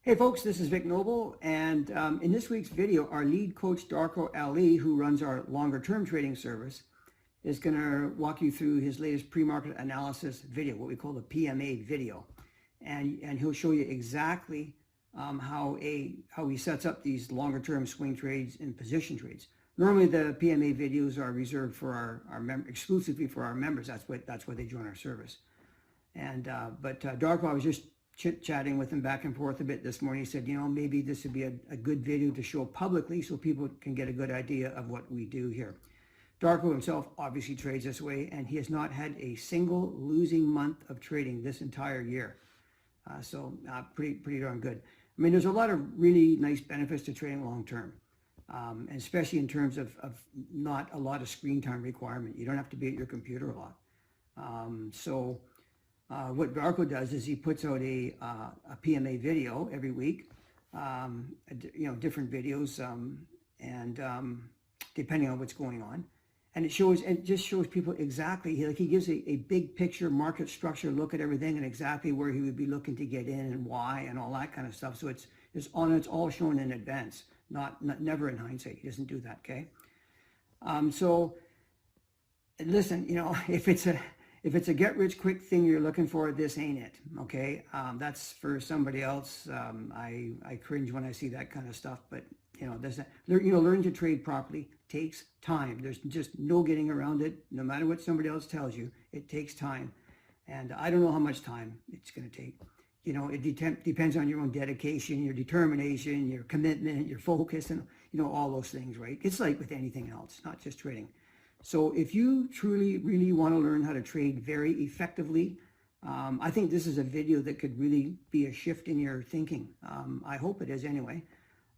Hey folks, this is Vic Noble, and in this week's video, our lead coach Darko Ali, who runs our longer term trading service, is going to walk you through his latest pre-market analysis video, what we call the PMA video, and he'll show you exactly how he sets up these longer term swing trades and position trades. Normally, the PMA videos are reserved for exclusively for our members. That's why they join our service. And but Darko, I was just chit-chatting with him back and forth a bit this morning. He said, you know, maybe this would be a good video to show publicly so people can get a good idea of what we do here. Darko himself obviously trades this way, and he has not had a single losing month of trading this entire year. So pretty darn good. I mean, there's a lot of really nice benefits to trading long term, and especially in terms of not a lot of screen time requirement. You don't have to be at your computer a lot. What Darko does is he puts out a PMA video every week, different videos, depending on what's going on. And it just shows people exactly, he gives a big picture market structure look at everything and exactly where he would be looking to get in and why and all that kind of stuff. So it's all shown in advance, never in hindsight. He doesn't do that, okay? So listen, you know, if it's a get-rich-quick thing you're looking for, this ain't it, okay? That's for somebody else. I cringe when I see that kind of stuff, but you know, learning to trade properly takes time. There's just no getting around it. No matter what somebody else tells you, it takes time, and I don't know how much time it's going to take. You know, it depends on your own dedication, your determination, your commitment, your focus, and you know, all those things, right? It's like with anything else, not just trading. So if you truly, really want to learn how to trade very effectively, I think this is a video that could really be a shift in your thinking. I hope it is anyway.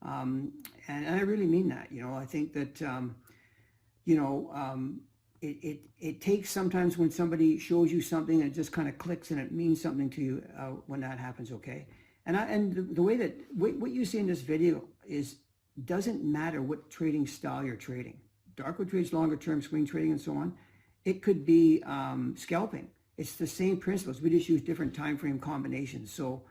And I really mean that. You know, I think that, it takes sometimes when somebody shows you something and it just kind of clicks and it means something to you when that happens, okay? And the way that, what you see in this video doesn't matter what trading style you're trading. Darko trades longer term swing trading and so on. It could be scalping. It's the same principles. We just use different time frame combinations. So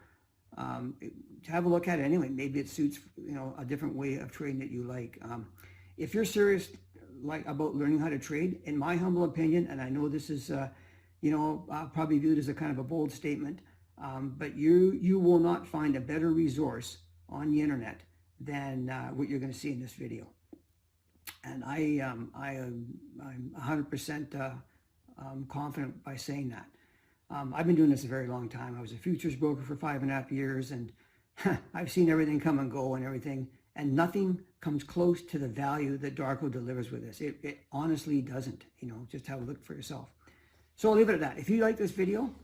have a look at it anyway. Maybe it suits, you know, a different way of trading that you like. If you're serious about learning how to trade, in my humble opinion, and I know this is probably viewed as a kind of a bold statement, but you will not find a better resource on the internet than what you're going to see in this video. And I'm 100% confident by saying that. I've been doing this a very long time. I was a futures broker for 5.5 years, and I've seen everything come and go and everything, and nothing comes close to the value that Darko delivers with this. It honestly doesn't. You know, just have a look for yourself. So I'll leave it at that. If you like this video,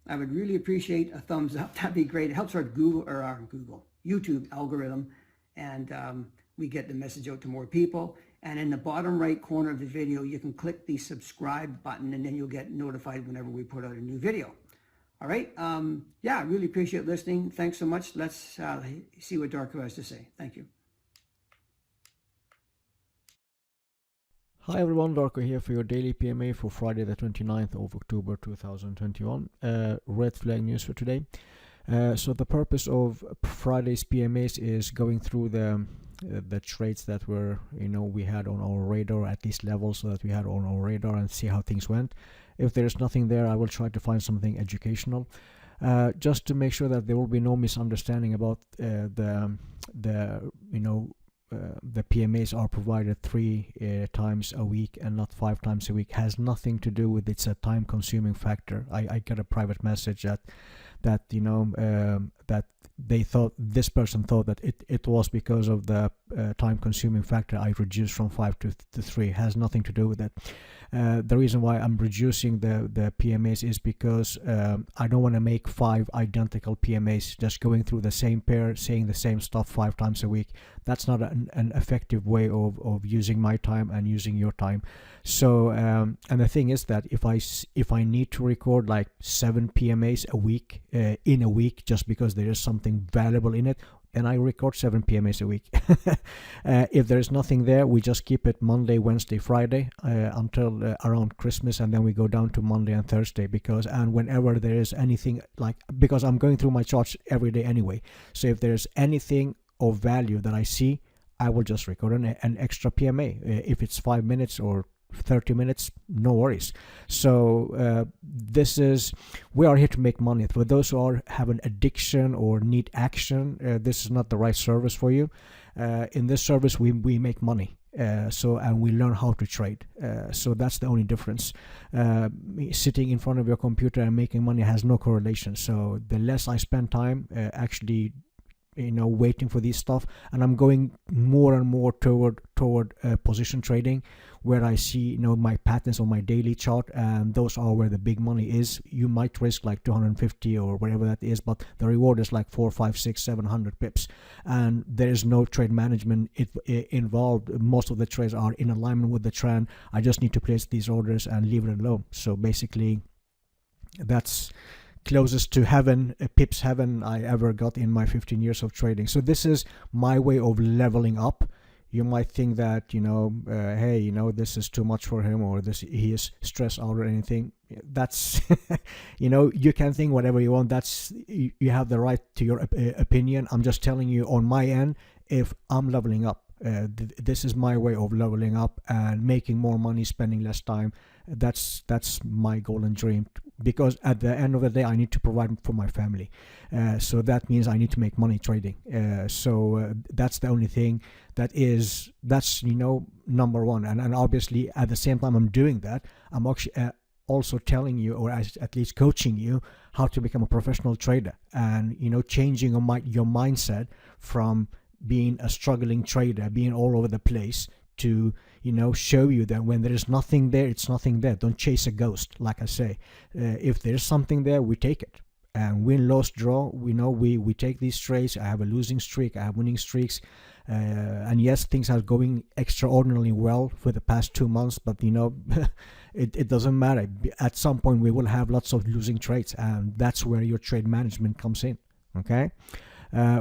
I would really appreciate a thumbs up. That'd be great. It helps our YouTube algorithm, and we get the message out to more people. And in the bottom right corner of the video, you can click the subscribe button, and then you'll get notified whenever we put out a new video. All right. Yeah, I really appreciate listening. Thanks so much. Let's see what Darko has to say. Thank you. Hi everyone, Darko here for your daily PMA for Friday the 29th of October 2021. Red flag news for today. So the purpose of Friday's PMAs is going through the trades that we had on our radar, at least levels so that we had on our radar, and see how things went. If there's nothing there, I will try to find something educational, just to make sure that there will be no misunderstanding about the PMAs are provided 3 times a week and not 5 times a week. Has nothing to do with it's a time consuming factor. I got a private message that this person thought that it was because of the time consuming factor I reduced from 5 to 3. Has nothing to do with it. The reason why I'm reducing the PMAs is because I don't want to make 5 identical PMAs just going through the same pair, saying the same stuff 5 times a week. That's not an effective way of using my time and using your time. So and the thing is that if I need to record like 7 PMAs a week in a week just because there is something valuable in it, and I record 7 PMAs a week. If there is nothing there, we just keep it Monday, Wednesday, Friday until around Christmas, and then we go down to Monday and Thursday, and whenever there is anything, like, because I'm going through my charts every day anyway, so if there's anything of value that I see, I will just record an extra PMA. If it's 5 minutes or 30 minutes, no worries. So we are here to make money. For those who have an addiction or need action, this is not the right service for you. In this service, we make money. And we learn how to trade. So that's the only difference. Sitting in front of your computer and making money has no correlation. So the less I spend time actually waiting for this stuff, and I'm going more and more toward position trading, where I see my patterns on my daily chart, and those are where the big money is. You might risk like 250 or whatever that is, but the reward is like 4, 5, 6, 700 pips, and there is no trade management involved. Most of the trades are in alignment with the trend. I just need to place these orders and leave it alone. So basically, that's closest to heaven, pips heaven, I ever got in my 15 years of trading. So this is my way of leveling up. You might think that hey, this is too much for him, or he is stressed out or anything. That's you can think whatever you want. You have the right to your opinion. I'm just telling you on my end, if I'm leveling up, this is my way of leveling up and making more money, spending less time. That's my goal and dream, because at the end of the day I need to provide for my family, so that means I need to make money trading. So that's the only thing that's number one, and obviously at the same time I'm doing that, I'm actually also telling you, or at least coaching you, how to become a professional trader, and changing your mindset from being a struggling trader, being all over the place, to show you that when there is nothing there, it's nothing there. Don't chase a ghost, like I say. If there's something there, we take it, and win, loss, draw, we take these trades. I have a losing streak, I have winning streaks, and yes, things are going extraordinarily well for the past 2 months, but it doesn't matter. At some point we will have lots of losing trades, and that's where your trade management comes in. Okay.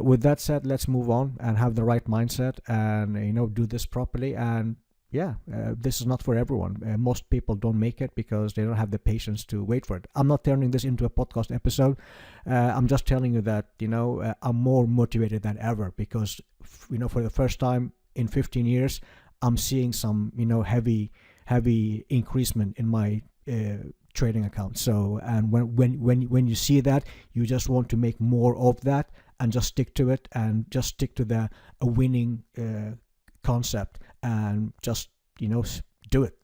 With that said, let's move on and have the right mindset, and do this properly. And this is not for everyone. Most people don't make it because they don't have the patience to wait for it. I'm not turning this into a podcast episode. I'm just telling you that I'm more motivated than ever, because for the first time in 15 years I'm seeing some heavy increasement in my trading account. So, and when you see that, you just want to make more of that, and just stick to it, and just stick to a winning concept, and just do it.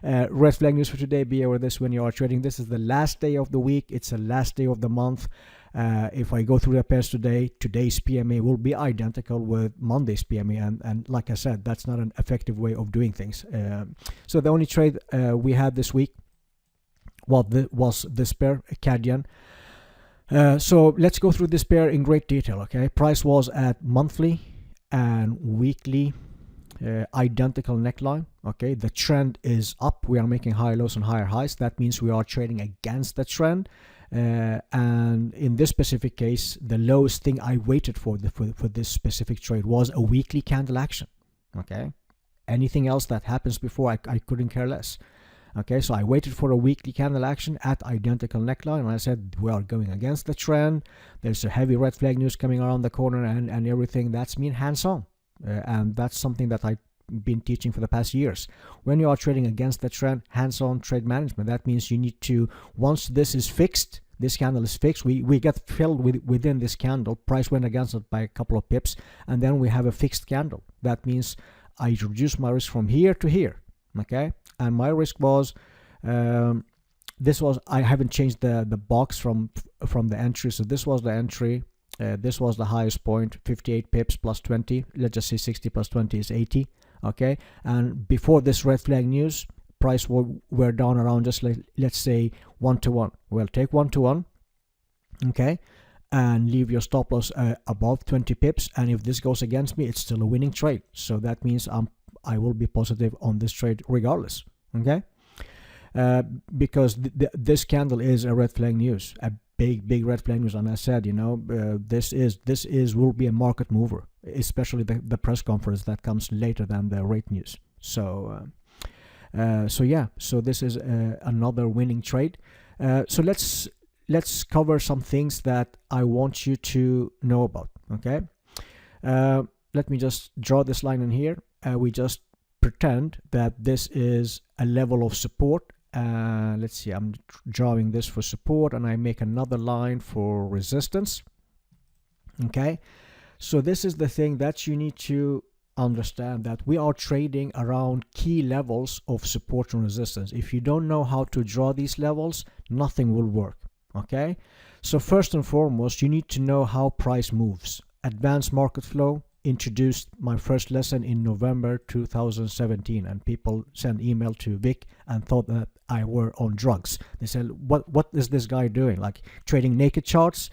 Red flag news for today: be aware of this when you are trading. This is the last day of the week. It's the last day of the month. If I go through the pairs today, today's PMA will be identical with Monday's PMA, and like I said, that's not an effective way of doing things. So the only trade we had this week was this pair, Cadian. So let's go through this pair in great detail. Okay, price was at monthly and weekly identical neckline. Okay, the trend is up. We are making higher lows and higher highs. That means we are trading against the trend. And in this specific case, the lowest thing I waited for this specific trade was a weekly candle action. Okay, anything else that happens before, I couldn't care less. Okay, so I waited for a weekly candle action at identical neckline, and I said we are going against the trend. There's a heavy red flag news coming around the corner, and everything. That's mean hands on, and that's something that I've been teaching for the past years. When you are trading against the trend, hands on trade management. That means you need to, once this is fixed, this candle is fixed, we get filled within this candle. Price went against it by a couple of pips, and then we have a fixed candle. That means I reduce my risk from here to here. Okay, and my risk was I haven't changed the box from the entry, so this was the entry. This was the highest point, 58 pips plus 20. Let's just say 60 plus 20 is 80. Okay, and before this red flag news, price were down around just let's say 1-to-1. Well, take 1-to-1. Okay, and leave your stop loss above 20 pips, and if this goes against me, it's still a winning trade. So that means I will be positive on this trade regardless. Okay, because this candle is a red flag news, a big red flag news. And I said, this will be a market mover, especially the press conference that comes later than the rate news. So this is another winning trade. So let's cover some things that I want you to know about. Okay, let me just draw this line in here. We just pretend that this is a level of support. Let's see, I'm drawing this for support, and I make another line for resistance. Okay, so this is the thing that you need to understand, that we are trading around key levels of support and resistance. If you don't know how to draw these levels, nothing will work. Okay, so first and foremost, you need to know how price moves. Advanced market flow introduced my first lesson in November 2017, and people sent email to Vic and thought that I were on drugs. They said, what is this guy doing, like trading naked charts,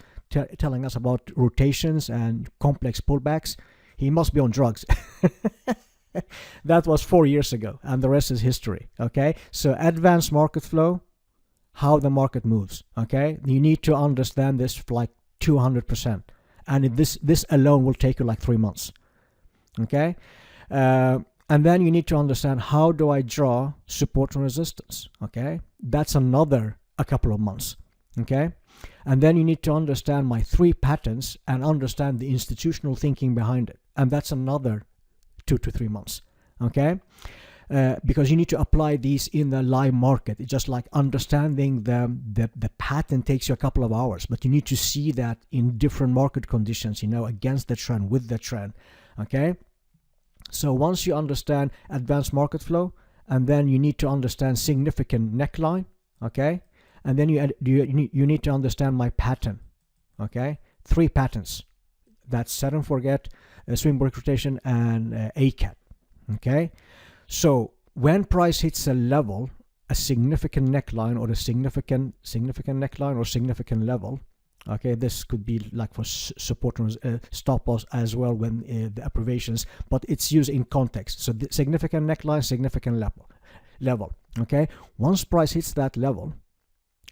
telling us about rotations and complex pullbacks? He must be on drugs. That was 4 years ago, and the rest is history. Okay, so advanced market flow, how the market moves. Okay, you need to understand this for like 200%. And this alone will take you like 3 months. Okay, and then you need to understand, how do I draw support and resistance? Okay, that's another a couple of months. Okay, and then you need to understand my 3 patterns and understand the institutional thinking behind it, and that's another 2 to 3 months. Okay, because you need to apply these in the live market. It's just like understanding the pattern takes you a couple of hours, but you need to see that in different market conditions, against the trend, with the trend. Okay, so once you understand advanced market flow, and then you need to understand significant neckline. Okay, and then you need to understand my pattern. Okay, 3 patterns. That's set and forget, swing break rotation, and ACAT. Okay, so when price hits a level, a significant neckline, or a significant neckline or significant level, okay, this could be like for support and stop loss as well when the abbreviations, but it's used in context. So the significant neckline, significant level. Okay, once price hits that level,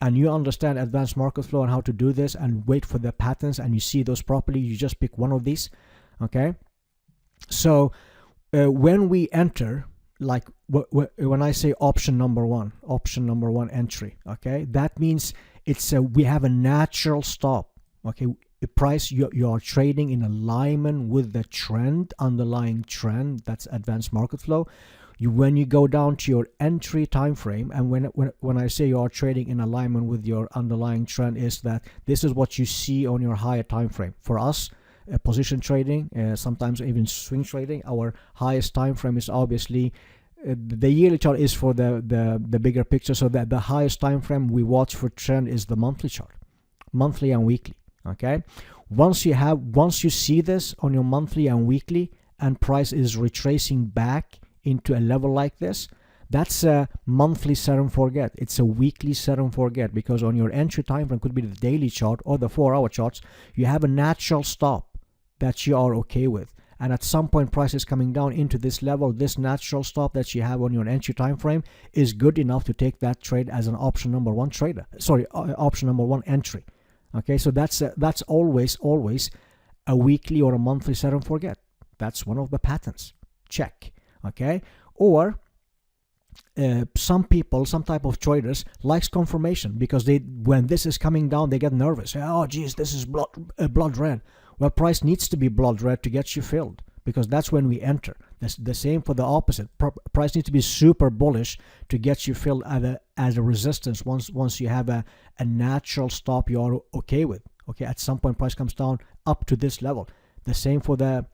and you understand advanced market flow and how to do this, and wait for the patterns, and you see those properly, you just pick one of these. Okay, so when we enter, like when I say option number one entry, okay, that means we have a natural stop. Okay, the price, you are trading in alignment with the trend, underlying trend. That's advanced market flow. When you go down to your entry time frame, and when I say you are trading in alignment with your underlying trend, is that this is what you see on your higher time frame. For us, position trading, sometimes even swing trading, our highest time frame is obviously the yearly chart is for the bigger picture, so that the highest time frame we watch for trend is the monthly chart, monthly and weekly. Okay, once you see this on your monthly and weekly, and price is retracing back into a level like this, that's a monthly set and forget. It's a weekly set and forget, because on your entry time frame, could be the daily chart or the 4-hour charts, you have a natural stop that you are okay with. And at some point, price is coming down into this level. This natural stop that you have on your entry time frame is good enough to take that trade as an option number one trader. Sorry, option number one entry. Okay, so that's always a weekly or a monthly set and forget. That's one of the patterns. Check. Okay, or some people, some type of traders likes confirmation, because when this is coming down, they get nervous. Oh geez, this is blood red. Well, price needs to be blood red to get you filled, because that's when we enter. That's the same for the opposite. Price needs to be super bullish to get you filled as a resistance. Once you have a natural stop you are okay with. Okay, at some point price comes down up to this level. The same for the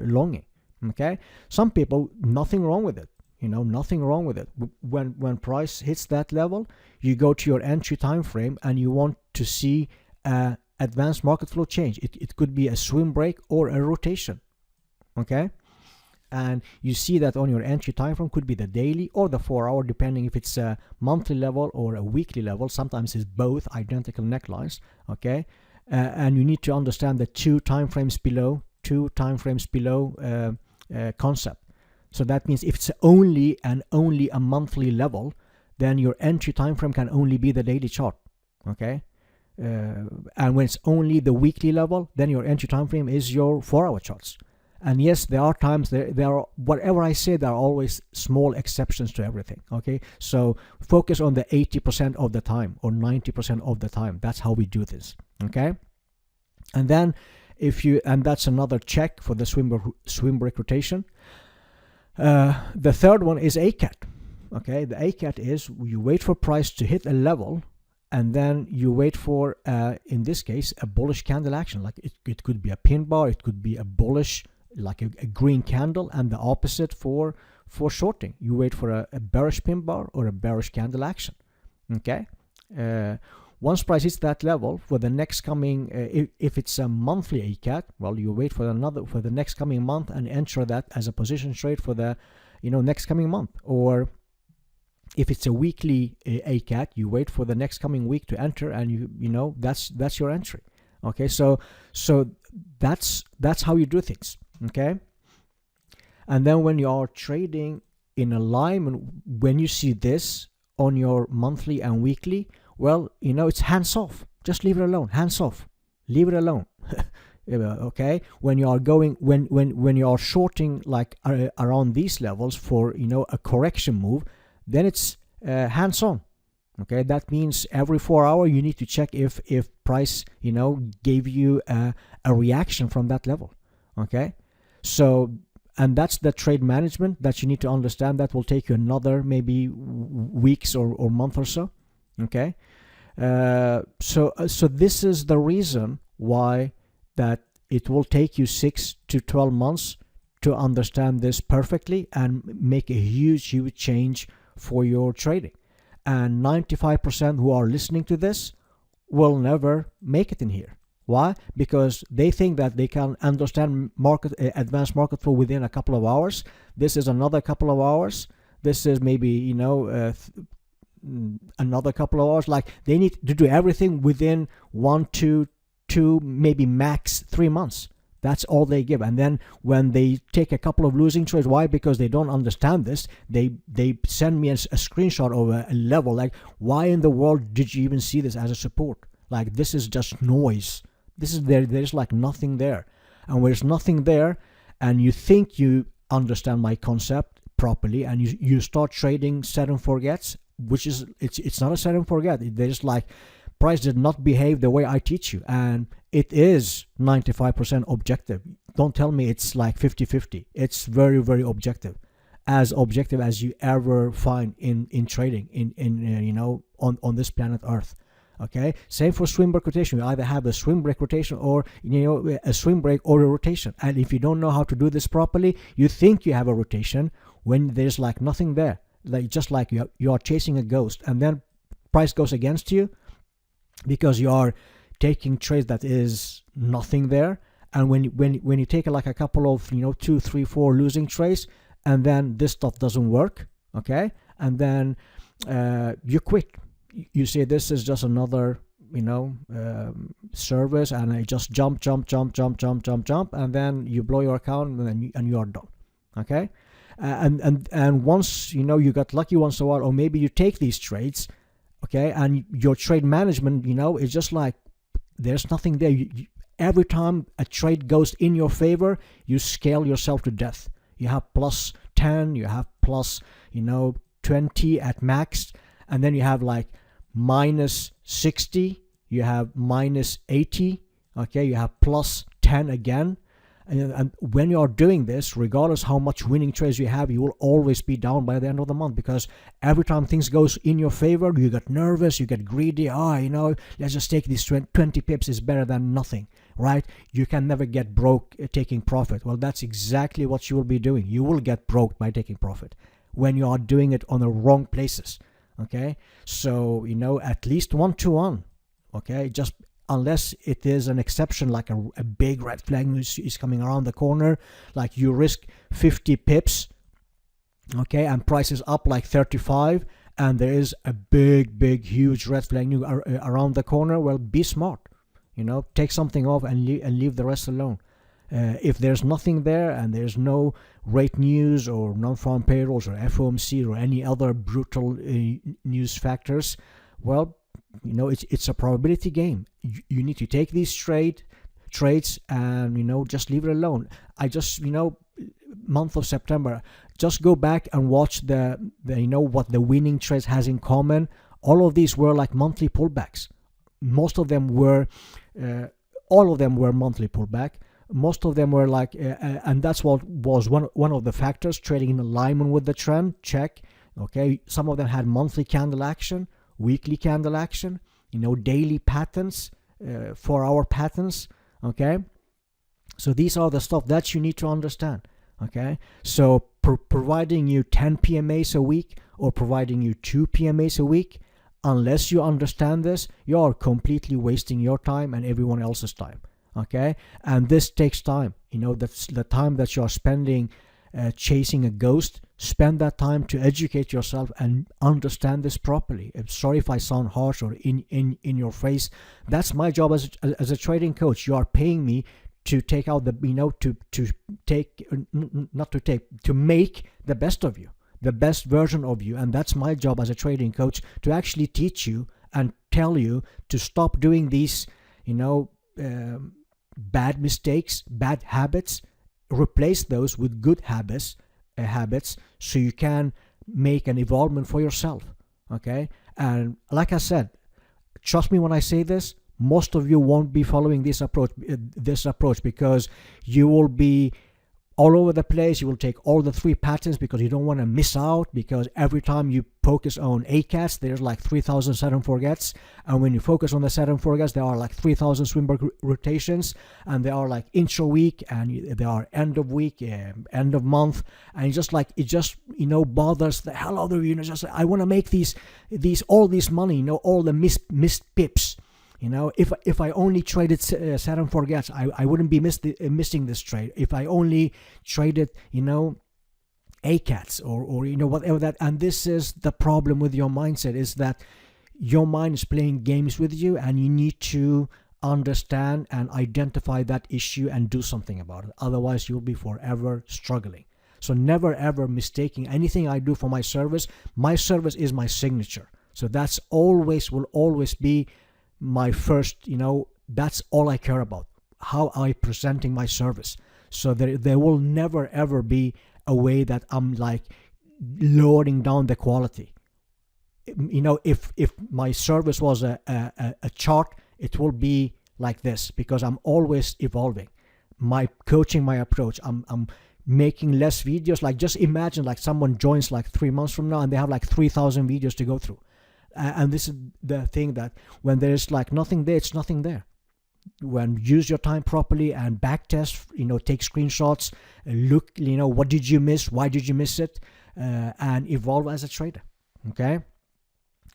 longing. Okay, some people, nothing wrong with it. Nothing wrong with it. When price hits that level, you go to your entry time frame, and you want to see advanced market flow change. It could be a swing break or a rotation. Okay, and you see that on your entry time frame, could be the daily or the 4-hour, depending if it's a monthly level or a weekly level. Sometimes it's both identical necklines. Okay, and you need to understand the two time frames below concept. So that means if it's only a monthly level, then your entry time frame can only be the daily chart. Okay, and when it's only the weekly level, then your entry time frame is your 4-hour charts. And yes, there are times there are, whatever I say, there are always small exceptions to everything. Okay, so focus on the 80% of the time or 90% of the time. That's how we do this. Okay, and then and that's another check for the swing break rotation. The third one is ACAT. Okay, the ACAT is you wait for price to hit a level, and then you wait for, in this case, a bullish candle action. Like it could be a pin bar, it could be a bullish, like a green candle, and the opposite for shorting. You wait for a bearish pin bar or a bearish candle action. Okay. Once price hits that level, for the next coming, if it's a monthly ACAT, well, you wait for the next coming month and enter that as a position trade for the, next coming month. Or if it's a weekly ACAT, you wait for the next coming week to enter, and that's your entry. Okay, so that's how you do things. Okay, and then when you are trading in alignment, when you see this on your monthly and weekly, well, it's hands off. Just leave it alone. Hands off. Leave it alone. Okay. When you are when you are shorting like around these levels for a correction move, then it's hands on. Okay. That means every 4 hour you need to check if price gave you a reaction from that level. Okay. So, and that's the trade management that you need to understand. That will take you another maybe weeks or month or so. Okay, so this is the reason why that it will take you 6 to 12 months to understand this perfectly and make a huge change for your trading. And 95% who are listening to this will never make it in here. Why? Because they think that they can understand advanced market flow within a couple of hours. This is another couple of hours. This is maybe another couple of hours. Like, they need to do everything within 1 to 2, maybe max 3 months. That's all they give. And then when they take a couple of losing trades, why? Because they don't understand this. They send me a screenshot of a level. Like, why in the world did you even see this as a support? Like, this is just noise. This is there's like nothing there. And when there's nothing there, and you think you understand my concept properly, and you start trading set and forgets, which is it's not a set and forget. There's like, price did not behave the way I teach you, and it is 95% objective. Don't tell me it's like 50-50. It's very, very objective as you ever find in trading on this planet Earth. Okay, same for swing break rotation. You either have a swing break rotation or a swing break or a rotation. And if you don't know how to do this properly, you think you have a rotation when there's like nothing there. Like, just like you are chasing a ghost, and then price goes against you because you are taking trades that is nothing there. And when you take like a couple of 2, 3, 4 losing trades, and then this stuff doesn't work, okay, and then you quit. You say this is just another service, and I just jump, and then you blow your account, and you are done. Okay, and once you got lucky once in a while, or maybe you take these trades, okay, and your trade management is just like there's nothing there. Every time a trade goes in your favor, you scale yourself to death. You have plus 10, you have plus 20 at max, and then you have like minus 60, you have minus 80, okay, you have plus 10 again. And when you are doing this, regardless how much winning trades you have, you will always be down by the end of the month, because every time things goes in your favor, you get nervous, you get greedy. Let's just take these 20 pips is better than nothing, right? You can never get broke taking profit. Well, that's exactly what you will be doing. You will get broke by taking profit when you are doing it on the wrong places. Okay, so at least 1-to-1. Okay, just unless it is an exception, like a big red flag is coming around the corner, like you risk 50 pips, okay, and price is up like 35, and there is a big huge red flag around the corner. Well, be smart, take something off and leave the rest alone. If there's nothing there, and there's no rate news or non-farm payrolls or FOMC or any other brutal news factors, well, it's a probability game. You need to take these trades and just leave it alone. I just month of September, just go back and watch the what the winning trades has in common. All of these were like monthly pullbacks. Most of them were all of them were monthly pullback. Most of them were like and that's what was one of the factors. Trading in alignment with the trend, check. Okay, some of them had monthly candle action, weekly candle action, daily patterns, 4-hour patterns. Okay, so these are the stuff that you need to understand. Okay, so providing you 10 PMAs a week or providing you 2 PMAs a week, unless you understand this, you are completely wasting your time and everyone else's time. Okay, and this takes time. That's the time that you are spending chasing a ghost. Spend that time to educate yourself and understand this properly. I'm sorry if I sound harsh or in your face. That's my job as a trading coach. You are paying me to take out the to make the best of you, the best version of you. And that's my job as a trading coach, to actually teach you and tell you to stop doing these bad mistakes, bad habits. Replace those with good habits so you can make an evolvement for yourself. Okay, and like I said, trust me when I say this, most of you won't be following this approach because you will be all over the place. You will take all the 3 patterns because you don't want to miss out, because every time you focus on ACATs, there's like 3,000 set and forgets, and when you focus on the set and forgets, there are like 3,000 Swinberg rotations, and they are like intro week, and they are end of week, end of month, and it just bothers the hell out of you. Just I want to make all this money, all the missed pips. If I only traded set and forgets, I wouldn't be missing this trade. If I only traded, ACATs or whatever that. And this is the problem with your mindset, is that your mind is playing games with you, and you need to understand and identify that issue and do something about it. Otherwise, you'll be forever struggling. So never ever mistaking anything I do for my service. My service is my signature. So that's will always be my first, that's all I care about, how I presenting my service. So there will never ever be a way that I'm like lowering down the quality. If my service was a chart, it will be like this, because I'm always evolving my coaching, my approach. I'm making less videos. Like, just imagine like someone joins like 3 months from now and they have like 3,000 videos to go through. And this is the thing, that when there's like nothing there, it's nothing there. When use your time properly and back test, take screenshots, look, what did you miss? Why did you miss it? And evolve as a trader. Okay.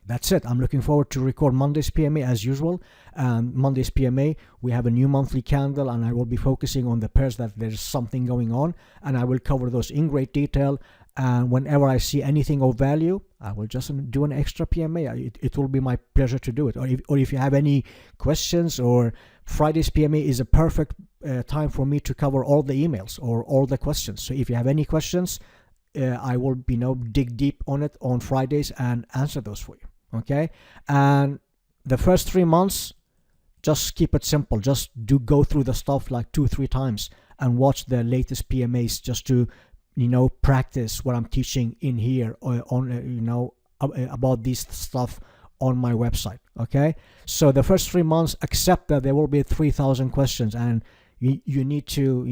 That's it. I'm looking forward to record Monday's PMA as usual. Monday's PMA, we have a new monthly candle, and I will be focusing on the pairs that there's something going on, and I will cover those in great detail. And whenever I see anything of value, I will just do an extra PMA. It will be my pleasure to do it. Or if you have any questions, or Friday's PMA is a perfect time for me to cover all the emails or all the questions. So if you have any questions, I will dig deep on it on Fridays and answer those for you. Okay, and the first 3 months, just keep it simple. Just go through the stuff like 2-3 times and watch the latest PMAs, just to practice what I'm teaching in here on about this stuff on my website. Okay, so the first 3 months, accept that there will be 3,000 questions, and you need to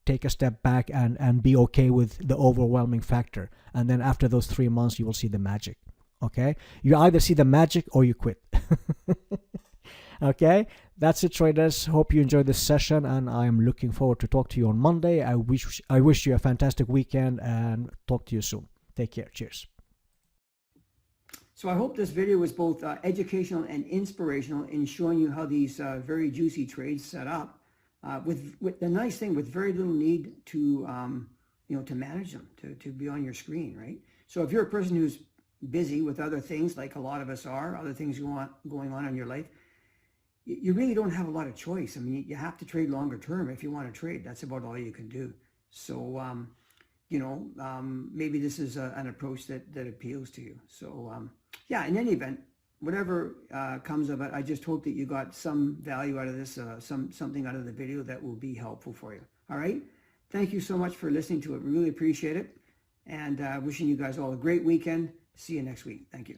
take a step back and be okay with the overwhelming factor. And then after those 3 months, you will see the magic. Okay, you either see the magic or you quit. Okay, that's it, traders. Hope you enjoyed this session, and I'm looking forward to talk to you on Monday. I wish you a fantastic weekend, and talk to you soon. Take care. Cheers. So I hope this video was both educational and inspirational in showing you how these very juicy trades set up. With the nice thing, with very little need to to manage them, to be on your screen, right? So if you're a person who's busy with other things, like a lot of us are, other things going on in your life, you really don't have a lot of choice. I mean, you have to trade longer term if you want to trade. That's about all you can do. So, maybe this is an approach that appeals to you. So, yeah, in any event, whatever comes of it, I just hope that you got some value out of this, something out of the video that will be helpful for you. All right. Thank you so much for listening to it. We really appreciate it. And wishing you guys all a great weekend. See you next week. Thank you.